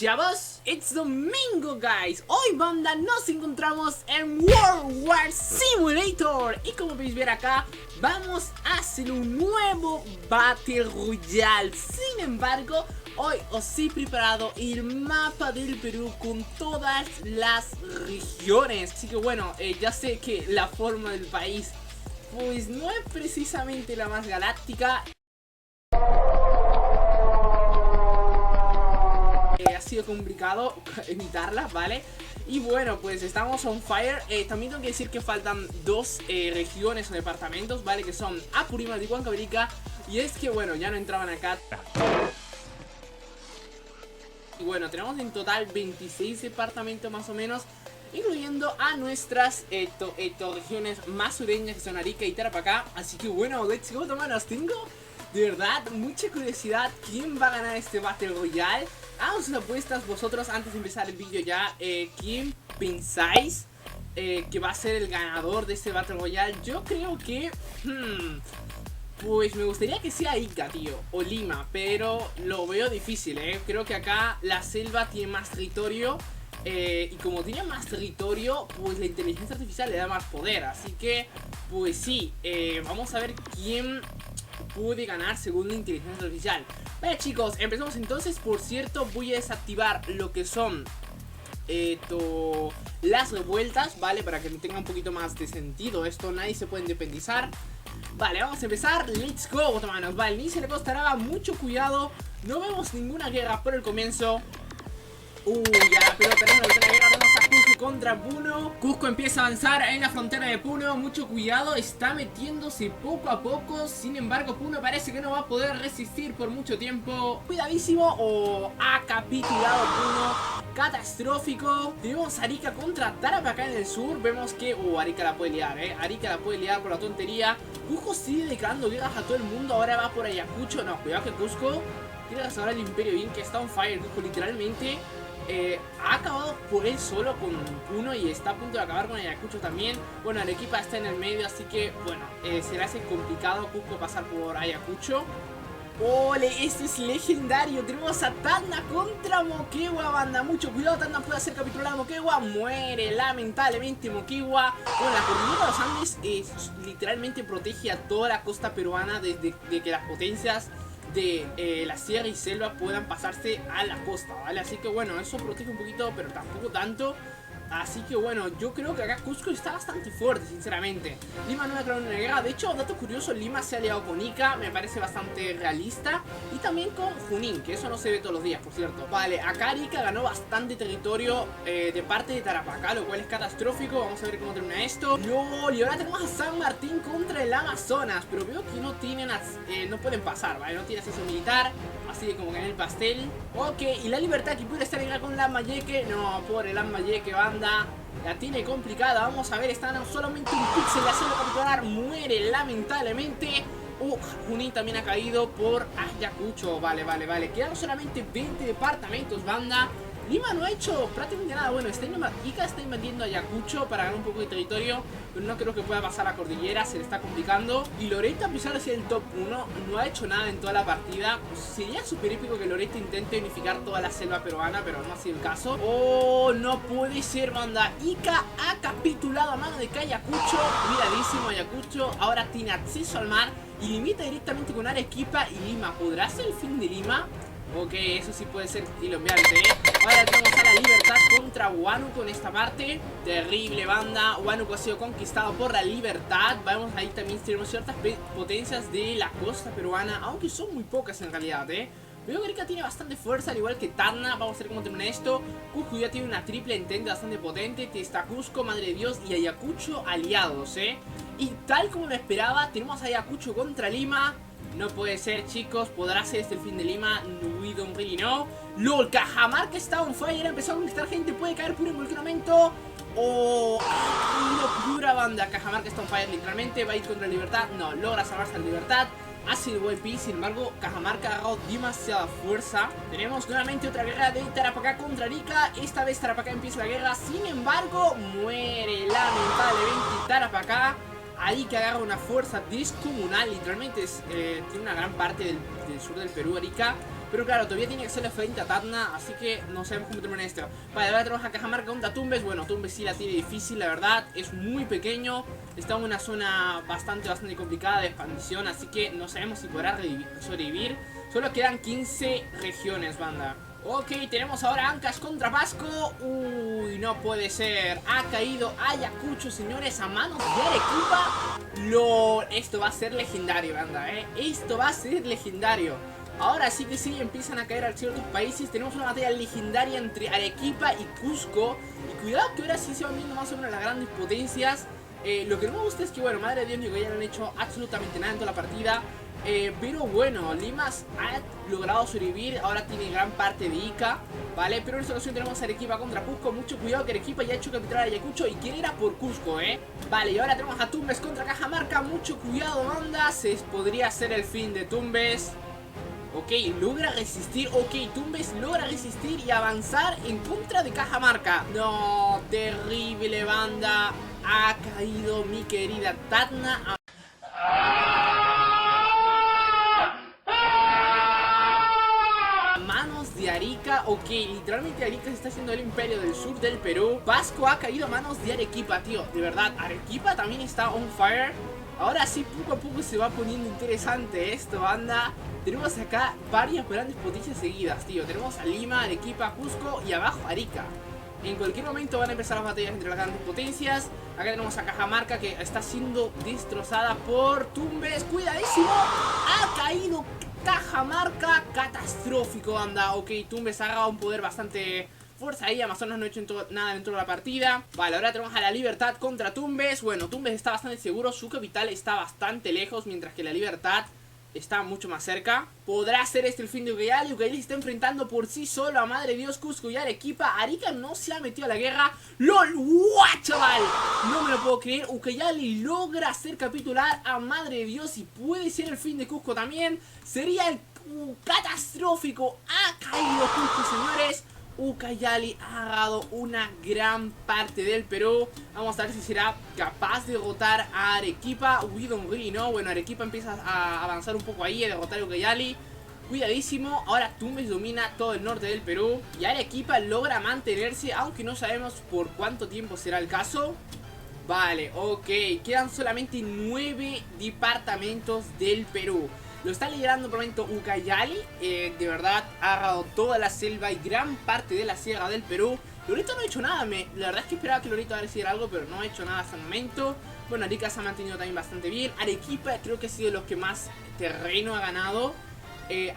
chavos, it's domingo guys. Hoy banda nos encontramos en World War Simulator. Y como podéis ver acá, vamos a hacer un nuevo Battle Royale. Sin embargo, hoy os he preparado el mapa del Perú con todas las regiones. Así que bueno, ya sé que la forma del país pues no es precisamente la más galáctica. Ha sido complicado evitarla, ¿vale? Y bueno, pues estamos on fire. También tengo que decir que faltan dos regiones o departamentos, ¿vale? Que son Apurímac y Huancavelica. Y es que, bueno, ya no entraban acá. Y bueno, tenemos en total 26 departamentos más o menos, incluyendo a nuestras regiones más sureñas, que son Arica y Tarapacá. Así que bueno, let's go, hermanos. Tengo de verdad mucha curiosidad quién va a ganar este Battle Royale. Hagamos sus apuestas vosotros antes de empezar el vídeo ya. ¿Quién pensáis que va a ser el ganador de este Battle Royale? Yo creo que... pues me gustaría que sea Ica, tío, o Lima, pero lo veo difícil, Creo que acá la selva tiene más territorio, y como tiene más territorio, pues la inteligencia artificial le da más poder. Así que, pues sí, vamos a ver quién puede ganar según la inteligencia artificial. Vale, chicos, empezamos entonces. Por cierto, voy a desactivar lo que son las revueltas, ¿vale? Para que tenga un poquito más de sentido esto. Nadie se puede independizar. Vale, vamos a empezar. Let's go, hermanos. Vale, ni se le costará mucho cuidado. No vemos ninguna guerra por el comienzo. Ya, pero tenemos la guerra. Tenemos a Cusco contra Puno. Cusco empieza a avanzar en la frontera de Puno. Mucho cuidado, está metiéndose poco a poco. Sin embargo, Puno parece que no va a poder resistir por mucho tiempo. Cuidadísimo. Ha capitulado Puno. Catastrófico. Tenemos Arica contra Tarapacá en el sur. Vemos que... Arica la puede liar, Arica la puede liar por la tontería. Cusco sigue declarando guerras a todo el mundo. Ahora va por Ayacucho. No, cuidado que Cusco tiene que restaurar el imperio bien, que está on fire. Cusco literalmente ha acabado por él solo con Puno y está a punto de acabar con Ayacucho también. Bueno, Arequipa está en el medio, así que bueno, se le hace complicado a Cusco pasar por Ayacucho. ¡Ole! Este es legendario. Tenemos a Tacna contra Moquegua, banda. Mucho cuidado, Tacna puede hacer capitular a Moquegua. Muere lamentablemente Moquegua. Bueno, la cordillera de los Andes literalmente protege a toda la costa peruana desde que las potencias de la sierra y selva puedan pasarse a la costa, ¿vale? Así que bueno, eso protege un poquito, pero tampoco tanto. Así que bueno, yo creo que acá Cusco está bastante fuerte, sinceramente. Lima no ha declarado una guerra. De hecho, dato curioso, Lima se ha aliado con Ica. Me parece bastante realista. Y también con Junín, que eso no se ve todos los días, por cierto. Vale, acá Ica ganó bastante territorio de parte de Tarapacá, lo cual es catastrófico. Vamos a ver cómo termina esto. LOL, y ahora tenemos a San Martín contra el Amazonas. Pero veo que no tienen, no pueden pasar, ¿vale? No tiene acceso militar, así que como que en el pastel. Ok, y la Libertad que puede estar en guerra con Lambayeque. No, pobre Lambayeque, banda. La tiene complicada. Vamos a ver, están solamente un píxel de hacerlo capitular. Muere lamentablemente. Junín también ha caído por Ayacucho. Vale. Quedan solamente 20 departamentos, banda. Lima no ha hecho prácticamente nada. Bueno, Ica está invadiendo Ayacucho para ganar un poco de territorio, pero no creo que pueda pasar la cordillera, se le está complicando. Y Loreto, a pesar de ser el top 1, no ha hecho nada en toda la partida. Pues sería súper épico que Loreto intente unificar toda la selva peruana, pero no ha sido el caso. No puede ser, banda. Ica ha capitulado a mano de Ayacucho. Cuidadísimo Ayacucho. Ahora tiene acceso al mar y limita directamente con Arequipa y Lima. ¿Podrá ser el fin de Lima? Ok, eso sí puede ser hilombiante, Ahora tenemos a la Libertad contra Huánuco en esta parte. Terrible, banda. Huánuco ha sido conquistado por la Libertad. Vamos, ahí también tenemos ciertas potencias de la costa peruana, aunque son muy pocas en realidad, Veo que Arica tiene bastante fuerza, al igual que Tacna. Vamos a ver cómo termina esto. Cusco ya tiene una triple entente bastante potente. Está Cusco, Madre de Dios y Ayacucho aliados, Y tal como lo esperaba, tenemos a Ayacucho contra Lima. No puede ser, chicos. ¿Podrá ser este el fin de Lima? We don't really know. LOL, Cajamarca está on fire. Empezó a conquistar gente. Puede caer puro en cualquier momento. Locura, banda. Cajamarca está on fire literalmente. Va a ir contra la Libertad. No, logra salvarse a la Libertad. Ha sido buen pick. Sin embargo, Cajamarca ha agarrado demasiada fuerza. Tenemos nuevamente otra guerra de Tarapacá contra Arica. Esta vez Tarapacá empieza la guerra. Sin embargo, muere lamentablemente Tarapacá. Arica agarra una fuerza descomunal. Literalmente tiene una gran parte del sur del Perú, Arica. Pero claro, todavía tiene que hacerle frente a Tacna, así que no sabemos cómo termina esto. Vale, ahora tenemos a Cajamarca contra Tumbes. Bueno, Tumbes sí la tiene difícil, la verdad. Es muy pequeño. Está en una zona bastante complicada de expansión, así que no sabemos si podrá sobrevivir. Solo quedan 15 regiones, banda. Ok, tenemos ahora Ancash contra Pasco. Uy, no puede ser. Ha caído Ayacucho, señores, a manos de Arequipa. Esto va a ser legendario, banda, Esto va a ser legendario. Ahora sí que sí, empiezan a caer a ciertos países. Tenemos una batalla legendaria entre Arequipa y Cusco. Y cuidado que ahora sí se van viendo más o menos las grandes potencias. Lo que no me gusta es que, bueno, madre de Dios, ni que ya no han hecho absolutamente nada en toda la partida. Pero bueno, Limas ha logrado sobrevivir. Ahora tiene gran parte de Ica, ¿vale? Pero en esta ocasión tenemos a Arequipa contra Cusco. Mucho cuidado que Arequipa ya ha hecho capitular a Ayacucho y quiere ir a por Cusco, Vale, y ahora tenemos a Tumbes contra Cajamarca. Mucho cuidado, banda. Podría ser el fin de Tumbes. Ok, logra resistir. Ok, Tumbes logra resistir y avanzar en contra de Cajamarca. No, terrible, banda. Ha caído mi querida Tacna a manos de Arica. Ok, literalmente Arica se está haciendo el imperio del sur del Perú. Pasco ha caído a manos de Arequipa, tío. De verdad, Arequipa también está on fire. Ahora sí, poco a poco se va poniendo interesante esto, banda. Tenemos acá varias grandes potencias seguidas, tío. Tenemos a Lima, Arequipa, Cusco y abajo Arica. En cualquier momento van a empezar las batallas entre las grandes potencias. Acá tenemos a Cajamarca que está siendo destrozada por Tumbes. ¡Cuidadísimo! Ha caído Cajamarca. Catastrófico, banda. Ok, Tumbes ha agarrado un poder bastante fuerza ahí. Amazonas no ha hecho nada dentro de la partida. Vale, ahora tenemos a la Libertad contra Tumbes. Bueno, Tumbes está bastante seguro. Su capital está bastante lejos, mientras que la Libertad está mucho más cerca. ¿Podrá ser este el fin de Ucayali? Ucayali se está enfrentando por sí solo a Madre Dios, Cusco y Arequipa. Arica no se ha metido a la guerra. ¡Lol! ¡What, chaval! No me lo puedo creer. Ucayali logra hacer capitular a Madre Dios y puede ser el fin de Cusco también. Sería el catastrófico. Ha caído Cusco, señores. Ucayali ha agarrado una gran parte del Perú. Vamos a ver si será capaz de derrotar a Arequipa. We don't really know. Bueno, Arequipa empieza a avanzar un poco ahí, a derrotar a Ucayali. Cuidadísimo. Ahora Tumbes domina todo el norte del Perú y Arequipa logra mantenerse, aunque no sabemos por cuánto tiempo será el caso. Vale, ok. Quedan solamente 9 departamentos del Perú. Lo está liderando por el momento Ucayali. De verdad ha agarrado toda la selva y gran parte de la sierra del Perú. Loreto no ha hecho nada. La verdad es que esperaba que Loreto hiciera algo, pero no ha hecho nada hasta el momento. Bueno, Arica se ha mantenido también bastante bien. Arequipa creo que ha sido los que más terreno ha ganado.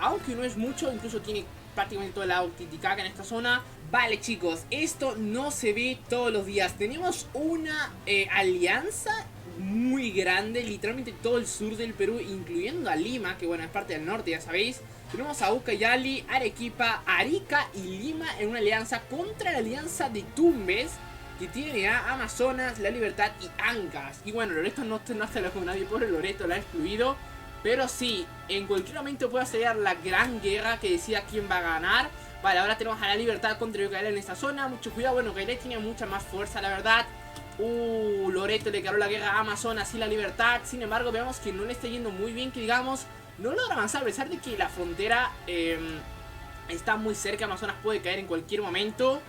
Aunque no es mucho, incluso tiene prácticamente toda la Titicaca en esta zona. Vale, chicos, esto no se ve todos los días. Tenemos una alianza muy grande, literalmente todo el sur del Perú, incluyendo a Lima, que bueno, es parte del norte, ya sabéis. Tenemos a Ucayali, Arequipa, Arica y Lima en una alianza contra la alianza de Tumbes, que tiene a Amazonas, La Libertad y Ancash. Y bueno, Loreto no está loco con nadie, pobre Loreto, la ha excluido. Pero sí, en cualquier momento puede ser la gran guerra que decida quién va a ganar. Vale, ahora tenemos a La Libertad contra Ucayali en esta zona. Mucho cuidado, bueno, Ucayali tiene mucha más fuerza, la verdad. Loreto le declaró la guerra a Amazonas y La Libertad. Sin embargo, vemos que no le está yendo muy bien, que digamos. No logra avanzar, a pesar de que la frontera está muy cerca. Amazonas puede caer en cualquier momento.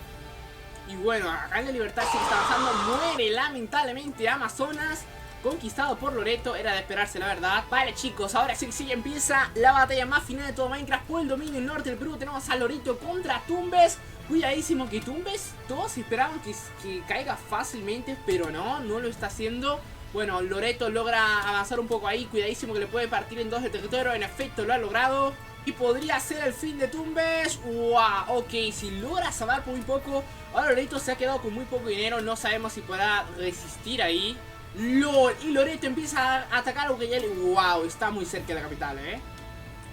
Y bueno, acá en La Libertad sí que está avanzando. Muere lamentablemente Amazonas, conquistado por Loreto. Era de esperarse, la verdad. Vale, chicos, ahora sí empieza la batalla más final de todo Minecraft por el dominio del norte del Perú. Tenemos a Loreto contra Tumbes. Cuidadísimo que Tumbes, todos esperaban que caiga fácilmente, pero no lo está haciendo. Bueno, Loreto logra avanzar un poco ahí. Cuidadísimo que le puede partir en dos el territorio. En efecto, lo ha logrado. Y podría ser el fin de Tumbes. ¡Wow! Ok, si logra salvar por muy poco. Ahora Loreto se ha quedado con muy poco dinero. No sabemos si podrá resistir ahí. ¡Lol! Y Loreto empieza a atacar a Ucayali. ¡Wow! Está muy cerca de la capital,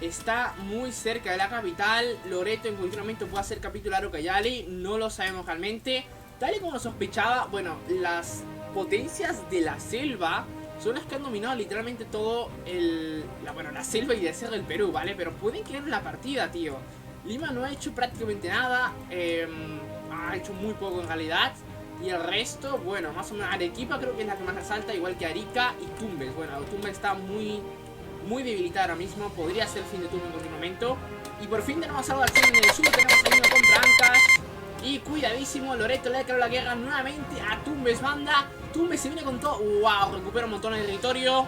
Está muy cerca de la capital. Loreto en cualquier momento puede hacer capitular a Ucayali. No lo sabemos realmente. Tal y como lo sospechaba, bueno, las potencias de la selva son las que han dominado literalmente todo la selva y el desierto del Perú, ¿vale? Pero pueden quedar en la partida, tío. Lima no ha hecho prácticamente nada. Ha hecho muy poco en realidad. Y el resto, bueno, más o menos Arequipa creo que es la que más resalta, igual que Arica y Tumbes. Bueno, Tumbes está muy debilitada ahora mismo, podría ser el fin de turno en cualquier momento. Y por fin tenemos algo de acción en el sur, tenemos a Lima contra Ancash. Y cuidadísimo, Loreto le declaró la guerra nuevamente a Tumbes, banda. Tumbes se viene con todo, wow, recupera un montón de territorio.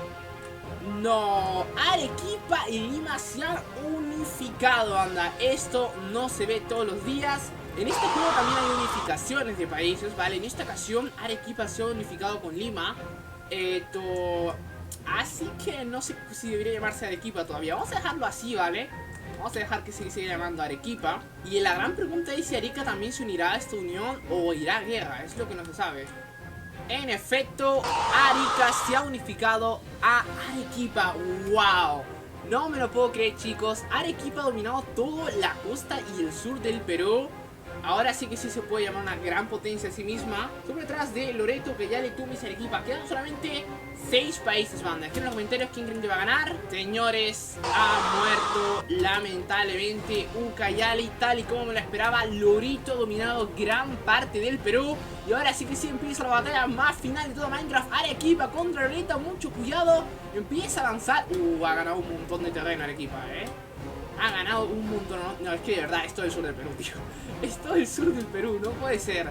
No, Arequipa y Lima se han unificado, banda. Esto no se ve todos los días. En este juego también hay unificaciones de países, ¿vale? En esta ocasión Arequipa se ha unificado con Lima. Así que no sé si debería llamarse Arequipa todavía. Vamos a dejarlo así, ¿vale? Vamos a dejar que se siga llamando Arequipa. Y la gran pregunta es si Arica también se unirá a esta unión o irá a guerra. Es lo que no se sabe. En efecto, Arica se ha unificado a Arequipa. ¡Wow! No me lo puedo creer, chicos. Arequipa ha dominado toda la costa y el sur del Perú. Ahora sí que sí se puede llamar una gran potencia a sí misma. Sobre detrás de Loreto, Cayale, Tumbes y Arequipa. Quedan solamente 6 países, banda. Aquí en los comentarios quién creen que va a ganar. Señores, ha muerto lamentablemente Ucayali, tal y como me lo esperaba. Loreto ha dominado gran parte del Perú. Y ahora sí que sí empieza la batalla más final de todo Minecraft. Arequipa contra Loreto, mucho cuidado. Empieza a avanzar. Ha ganado un montón de terreno Arequipa, ha ganado un montón. No, es que de verdad, esto es el sur del Perú, tío. Esto es el sur del Perú, no puede ser.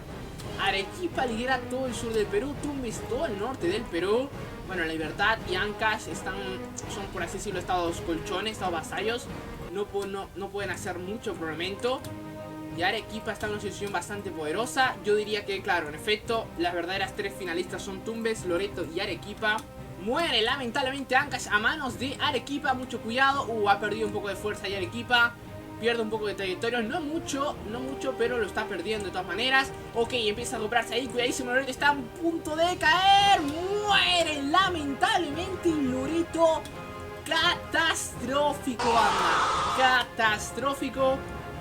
Arequipa lidera todo el sur del Perú, Tumbes todo el norte del Perú. Bueno, Libertad y Ancash son, por así decirlo, estados colchones, estados vasallos. No pueden hacer mucho por el momento. Y Arequipa está en una situación bastante poderosa. Yo diría que, claro, en efecto, las verdaderas 3 finalistas son Tumbes, Loreto y Arequipa. Muere lamentablemente Ancash a manos de Arequipa, mucho cuidado. Ha perdido un poco de fuerza y Arequipa. Pierde un poco de territorio, no mucho, pero lo está perdiendo de todas maneras. Ok, empieza a recuperarse ahí, cuidadísimo, Loreto está a punto de caer. Muere lamentablemente Loreto. Catastrófico, banda. Catastrófico.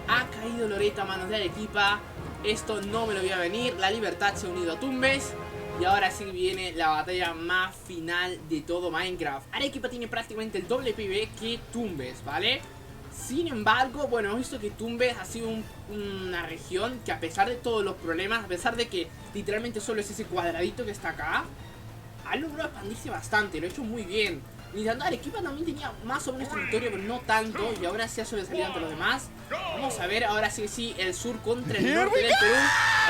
Ha caído Loreto a manos de Arequipa. Esto no me lo voy a venir. La Libertad se ha unido a Tumbes. Y ahora sí viene la batalla más final de todo Minecraft. Arequipa tiene prácticamente el doble PvE que Tumbes, ¿vale? Sin embargo, bueno, hemos visto que Tumbes ha sido una región que, a pesar de todos los problemas, a pesar de que literalmente solo es ese cuadradito que está acá, ha logrado expandirse bastante, lo ha hecho muy bien. Mientras Arequipa también tenía más o menos territorio, pero no tanto, y ahora sí ha sobresalido ante los demás. Vamos a ver, ahora sí, el sur contra el norte del Perú.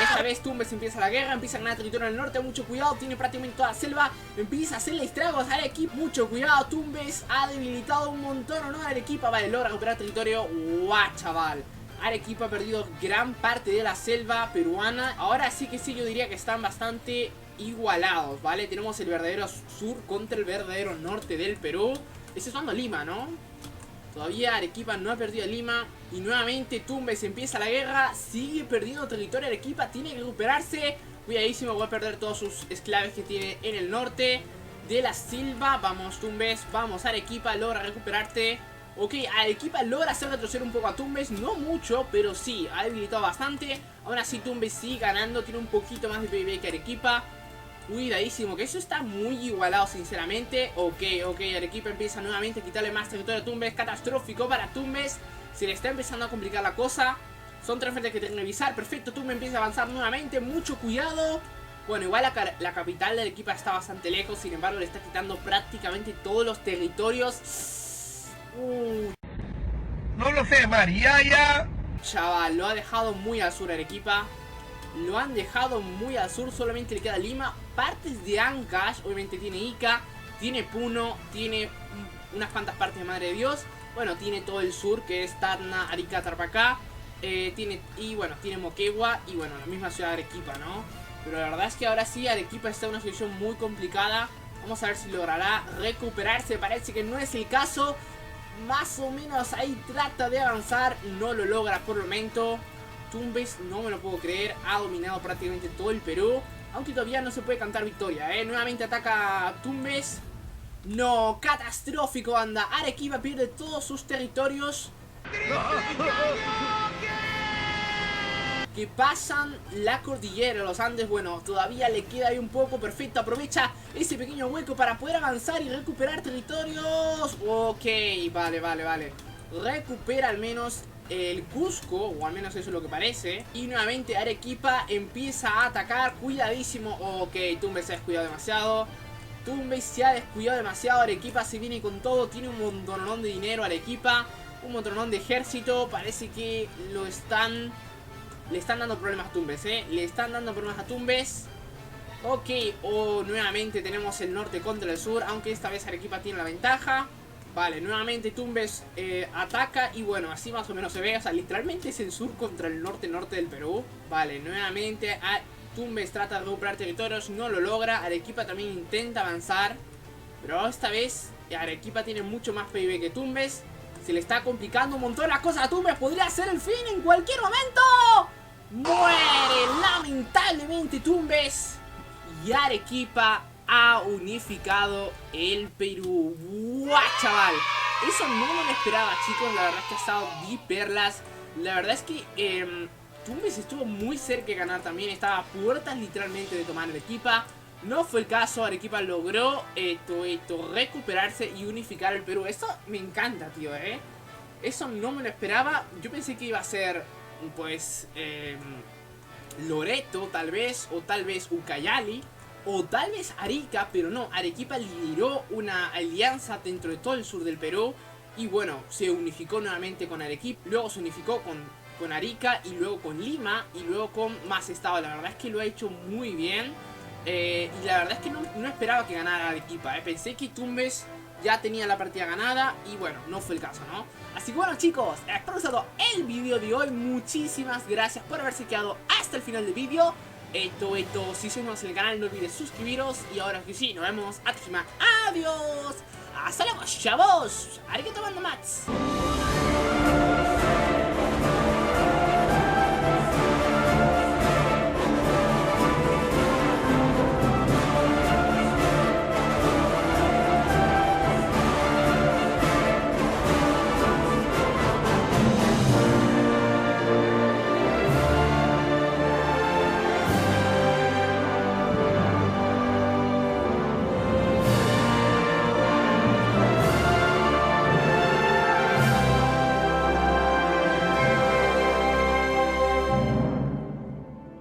Esta vez Tumbes empieza la guerra, empieza a ganar territorio en el norte, mucho cuidado, tiene prácticamente toda la selva, empieza a hacerle estragos a Arequipa, mucho cuidado, Tumbes ha debilitado un montón, ¿o no? Arequipa, vale, logra recuperar territorio, guau, chaval. Arequipa ha perdido gran parte de la selva peruana. Ahora sí que sí, yo diría que están bastante igualados, ¿vale? Tenemos el verdadero sur contra el verdadero norte del Perú. Este es cuando Lima, ¿no? Todavía Arequipa no ha perdido a Lima. Y nuevamente Tumbes empieza la guerra. Sigue perdiendo territorio Arequipa. Tiene que recuperarse. Cuidadísimo, va a perder todos sus esclaves que tiene en el norte de la selva. Vamos Tumbes, vamos Arequipa, logra recuperarte. Ok, Arequipa logra hacer retroceder un poco a Tumbes. No mucho, pero sí, ha debilitado bastante. Aún así Tumbes sigue ganando. Tiene un poquito más de PvP que Arequipa. Cuidadísimo, que eso está muy igualado, sinceramente. Ok, Arequipa empieza nuevamente a quitarle más territorio a Tumbes. Catastrófico para Tumbes. Se le está empezando a complicar la cosa. Son 3 frentes que tienen que revisar. Perfecto, Tumbes empieza a avanzar nuevamente. Mucho cuidado. Bueno, igual la capital de Arequipa está bastante lejos. Sin embargo, le está quitando prácticamente todos los territorios. No lo sé, María. Chaval, lo ha dejado muy al sur Arequipa. Lo han dejado muy al sur, solamente le queda Lima. Partes de Ancash, obviamente tiene Ica, tiene Puno, tiene unas cuantas partes de Madre de Dios. Bueno, tiene todo el sur, que es Tacna, Arica, Tarapacá. Tiene Moquegua y bueno, la misma ciudad de Arequipa, ¿no? Pero la verdad es que ahora sí Arequipa está en una situación muy complicada. Vamos a ver si logrará recuperarse, parece que no es el caso. Más o menos ahí trata de avanzar, no lo logra por el momento. Tumbes, no me lo puedo creer, ha dominado prácticamente todo el Perú. Aunque todavía no se puede cantar victoria, Nuevamente ataca Tumbes. No, catastrófico, banda. Arequipa pierde todos sus territorios. Que pasan la cordillera de los Andes. Bueno, todavía le queda ahí un poco. Perfecto, aprovecha ese pequeño hueco para poder avanzar y recuperar territorios. Ok, vale. Recupera al menos el Cusco, o al menos eso es lo que parece. Y nuevamente Arequipa empieza a atacar. Cuidadísimo. Ok, Tumbes se ha descuidado demasiado. Tumbes se ha descuidado demasiado. Arequipa se viene con todo. Tiene un montonón de dinero Arequipa. Un montonón de ejército. Parece que le están dando problemas a Tumbes, le están dando problemas a Tumbes. Ok, nuevamente tenemos el norte contra el sur, aunque esta vez Arequipa tiene la ventaja. Vale, nuevamente Tumbes ataca y bueno, así más o menos se ve. O sea, literalmente es el sur contra el norte del Perú. Vale, nuevamente Tumbes trata de recuperar territorios, no lo logra. Arequipa también intenta avanzar, pero esta vez Arequipa tiene mucho más PIB que Tumbes. Se le está complicando un montón las cosas a Tumbes. Podría ser el fin en cualquier momento. Muere lamentablemente Tumbes. Y Arequipa ha unificado el Perú. ¡Guau, chaval! Eso no me lo esperaba, chicos. La verdad es que ha estado de perlas. La verdad es que Tumbes estuvo muy cerca de ganar también. Estaba a puertas literalmente de tomar Arequipa. No fue el caso. Arequipa logró recuperarse y unificar el Perú. Eso me encanta, tío, Eso no me lo esperaba. Yo pensé que iba a ser, pues, Loreto, tal vez. O tal vez Ucayali. O tal vez Arica. Pero no, Arequipa lideró una alianza dentro de todo el sur del Perú. Y bueno, se unificó nuevamente con Arequipa. Luego se unificó con Arica. Y luego con Lima. Y luego con más estado. La verdad es que lo ha hecho muy bien. Y la verdad es que no esperaba que ganara Arequipa, Pensé que Tumbes ya tenía la partida ganada. Y bueno, no fue el caso, ¿no? Así que bueno, chicos, espero que os haya gustado el vídeo de hoy. Muchísimas gracias por haberse quedado hasta el final del vídeo. Si sois nuevos en el canal, no olvides suscribiros. Y ahora que sí, nos vemos a la próxima. Adiós. Hasta luego, chavos. Arigato, mats.